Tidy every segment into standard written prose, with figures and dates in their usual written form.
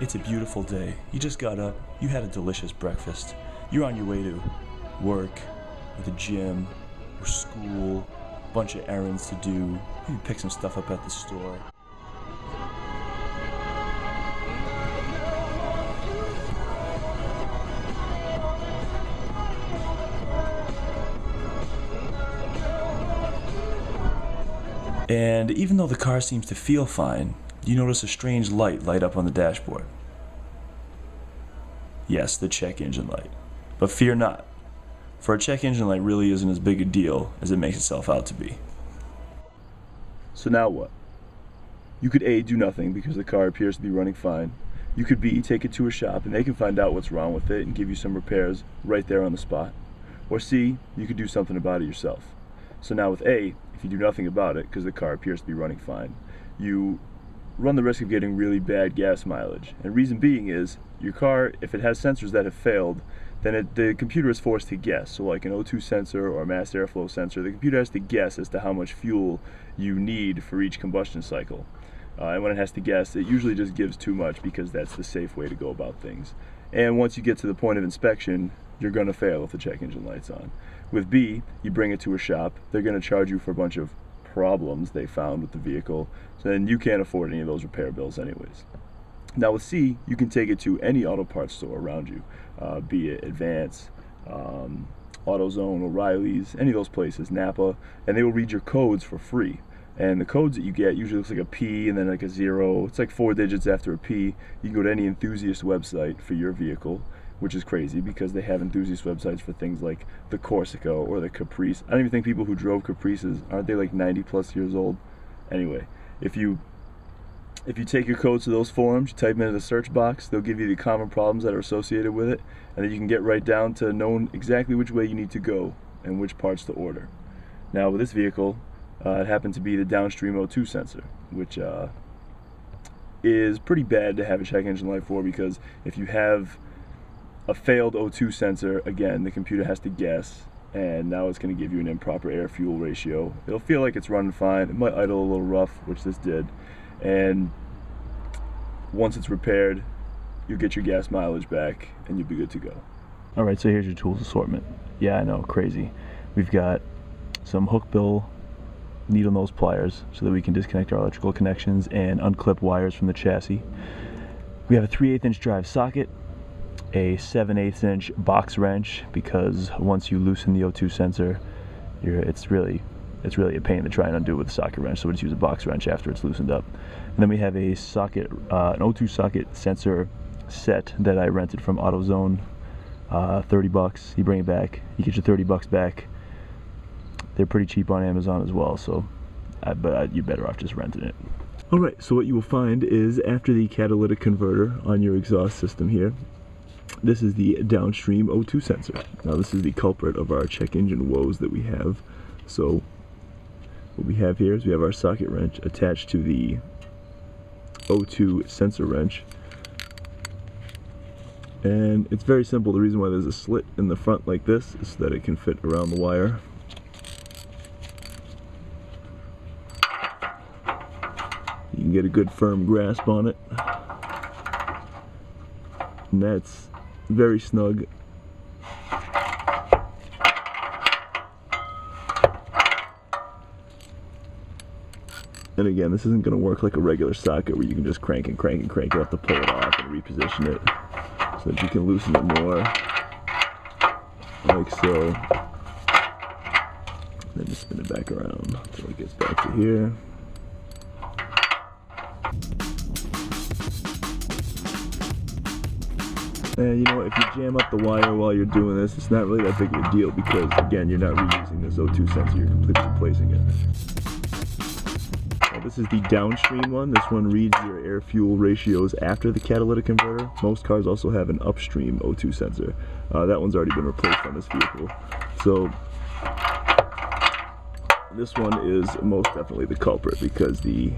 It's a beautiful day. You just got up, you had a delicious breakfast. You're on your way to work, or the gym, or school, a bunch of errands to do, maybe pick some stuff up at the store. And even though the car seems to feel fine, you notice a strange light up on the dashboard. Yes, the check engine light. But fear not, for a check engine light really isn't as big a deal as it makes itself out to be. So now what? You could A, do nothing because the car appears to be running fine. You could B, take it to a shop and they can find out what's wrong with it and give you some repairs right there on the spot. Or C, you could do something about it yourself. So now with A, if you do nothing about it because the car appears to be running fine, you run the risk of getting really bad gas mileage. And reason being is, your car, if it has sensors that have failed, then the computer is forced to guess. So like an O2 sensor or a mass airflow sensor, the computer has to guess as to how much fuel you need for each combustion cycle. And when it has to guess, it usually just gives too much because that's the safe way to go about things. And once you get to the point of inspection, you're going to fail if the check engine light's on. With B, you bring it to a shop, they're going to charge you for a bunch of problems they found with the vehicle, so then you can't afford any of those repair bills anyways. Now with C, you can take it to any auto parts store around you, be it Advance, AutoZone, O'Reilly's, any of those places, Napa, and they will read your codes for free. And the codes that you get usually looks like a P and then like a 0. It's like 4 digits after a P. You can go to any enthusiast website for your vehicle, which is crazy because they have enthusiast websites for things like the Corsica or the Caprice. I don't even think people who drove Caprices, aren't they like 90 plus years old? Anyway, if you take your codes to those forums, you type them into the search box, they'll give you the common problems that are associated with it, and then you can get right down to knowing exactly which way you need to go and which parts to order. Now with this vehicle, it happened to be the Downstream O2 sensor, which is pretty bad to have a check engine light for, because if you have a failed O2 sensor, again, the computer has to guess, and now it's going to give you an improper air-fuel ratio. It'll feel like it's running fine. It might idle a little rough, which this did, and once it's repaired, you'll get your gas mileage back, and you'll be good to go. Alright, so here's your tools assortment. Yeah, I know, crazy. We've got some hook bill needle nose pliers so that we can disconnect our electrical connections and unclip wires from the chassis. We have a 3/8 inch drive socket, a 7/8 inch box wrench, because once you loosen the O2 sensor, it's really a pain to try and undo with a socket wrench, so we just use a box wrench after it's loosened up. And then we have a socket, an O2 socket sensor set that I rented from AutoZone, 30 bucks. You bring it back, you get your 30 bucks back. They're pretty cheap on Amazon as well, so but you're better off just renting it. Alright, so what you will find is, after the catalytic converter on your exhaust system here, this is the Downstream O2 sensor. Now this is the culprit of our check engine woes that we have. So what we have here is we have our socket wrench attached to the O2 sensor wrench. And it's very simple. The reason why there's a slit in the front like this is so that it can fit around the wire. You can get a good firm grasp on it. And that's very snug. And again, this isn't going to work like a regular socket where you can just crank and crank and crank. You have to pull it off and reposition it so that you can loosen it more, like so. Then just spin it back around until it gets back to here. And you know what, if you jam up the wire while you're doing this, it's not really that big of a deal because, again, you're not reusing this O2 sensor, you're completely replacing it. Now, this is the Downstream one. This one reads your air-fuel ratios after the catalytic converter. Most cars also have an Upstream O2 sensor. That one's already been replaced on this vehicle. So this one is most definitely the culprit because the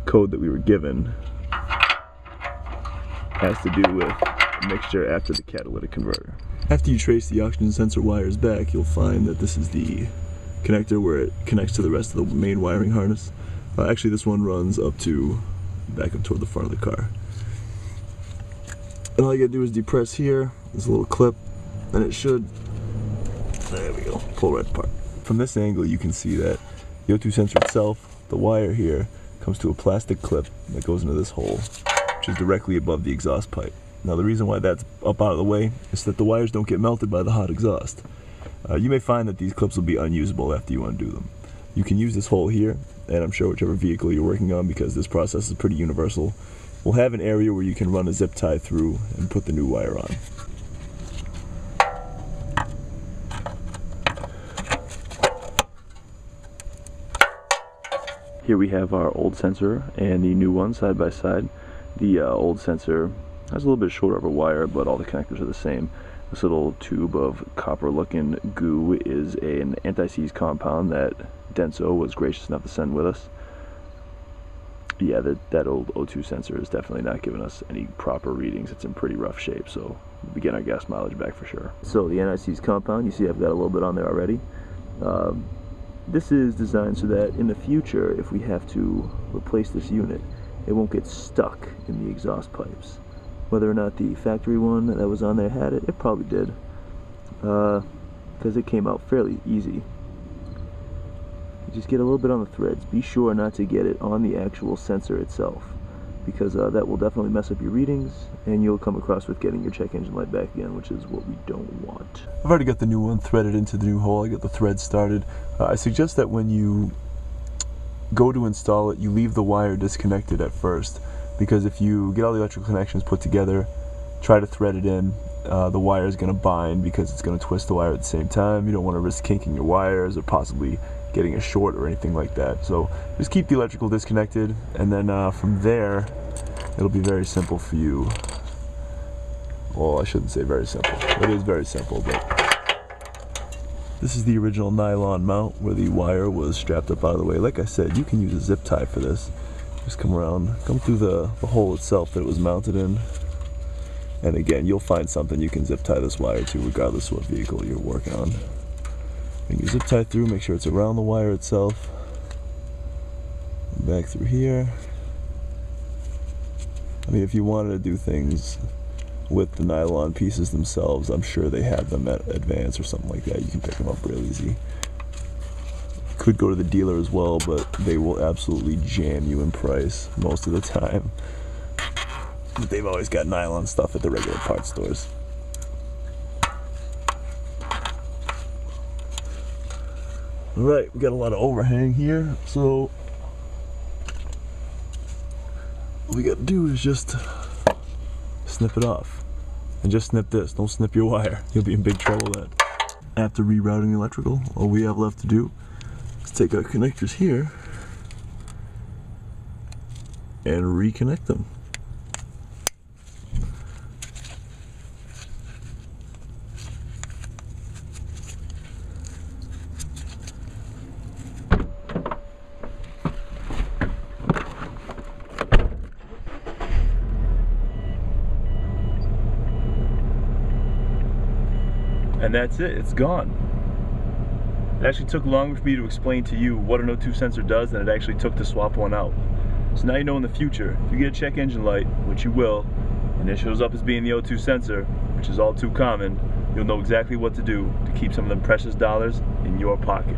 code that we were given has to do with a mixture after the catalytic converter. After you trace the oxygen sensor wires back, you'll find that this is the connector where it connects to the rest of the main wiring harness. Actually, this one runs up toward the front of the car. And all you gotta do is depress here, there's a little clip, and it should, there we go, pull right apart. From this angle you can see that the O2 sensor itself, the wire here, comes to a plastic clip that goes into this hole, which is directly above the exhaust pipe. Now the reason why that's up out of the way is that the wires don't get melted by the hot exhaust. You may find that these clips will be unusable after you undo them. You can use this hole here, and I'm sure whichever vehicle you're working on, because this process is pretty universal, will have an area where you can run a zip tie through and put the new wire on. Here we have our old sensor and the new one side by side. The old sensor has a little bit shorter of a wire, but all the connectors are the same. This little tube of copper looking goo is an anti-seize compound that Denso was gracious enough to send with us. Yeah, that old O2 sensor is definitely not giving us any proper readings. It's in pretty rough shape, so we get our gas mileage back for sure. So the anti-seize compound, you see I've got a little bit on there already. This is designed so that in the future, if we have to replace this unit, it won't get stuck in the exhaust pipes. Whether or not the factory one that was on there had it, it probably did, because it came out fairly easy. You just get a little bit on the threads. Be sure not to get it on the actual sensor itself, because that will definitely mess up your readings, and you'll come across with getting your check engine light back again, which is what we don't want. I've already got the new one threaded into the new hole. I got the thread started. I suggest that when you go to install it, you leave the wire disconnected at first, because if you get all the electrical connections put together, try to thread it in, the wire is going to bind because it's going to twist the wire at the same time. You don't want to risk kinking your wires or possibly getting a short or anything like that. So just keep the electrical disconnected, and then from there it'll be very simple for you. Well, I shouldn't say very simple. It is very simple, but this is the original nylon mount where the wire was strapped up out of the way. Like I said, you can use a zip tie for this. Just come around, come through the hole itself that it was mounted in, and again, you'll find something you can zip tie this wire to regardless of what vehicle you're working on. And you zip tie through, make sure it's around the wire itself. Back through here. I mean, if you wanted to do things with the nylon pieces themselves, I'm sure they have them at Advance or something like that. You can pick them up real easy. Could go to the dealer as well, but they will absolutely jam you in price most of the time. But they've always got nylon stuff at the regular parts stores. Alright, we got a lot of overhang here, so what we got to do is just snip it off. And just snip this, don't snip your wire. You'll be in big trouble then. After rerouting the electrical, all we have left to do is take our connectors here and reconnect them. And that's it, it's gone. It actually took longer for me to explain to you what an O2 sensor does than it actually took to swap one out. So now you know in the future, if you get a check engine light, which you will, and it shows up as being the O2 sensor, which is all too common, you'll know exactly what to do to keep some of them precious dollars in your pocket.